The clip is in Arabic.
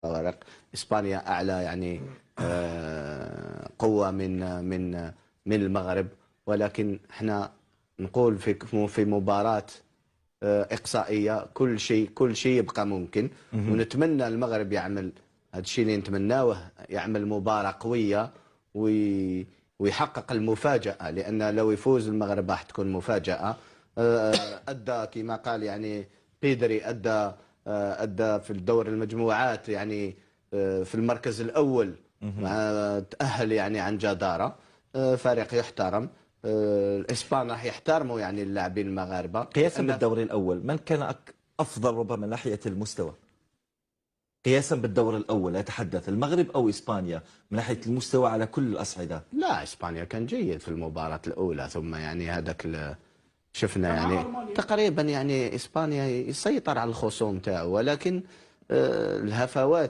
فوارق. اسبانيا اعلى يعني قوه من المغرب، ولكن احنا نقول في مباراه اقصائيه كل شيء يبقى ممكن. ونتمنى المغرب يعمل هذا الشيء اللي نتمناوه، يعمل مباراه قويه ويحقق المفاجاه، لان لو يفوز المغرب راح تكون مفاجاه. ادى كما قال يعني بيدري، ادى في الدور المجموعات يعني في المركز الاول، تاهل يعني عن جداره. فريق يحترم. الاسبان راح يحترموا يعني اللاعبين المغاربه قياسا بالدور الأول، من كان أفضل ربما من ناحية المستوى؟ قياسا بالدور الأول أتحدث، المغرب أو إسبانيا من ناحية المستوى على كل الأصعدة؟ لا، اسبانيا كان جيد في المباراة الأولى، ثم يعني شفنا يعني تقريبا يعني اسبانيا يسيطر على الخصوم تاعو، ولكن الهفوات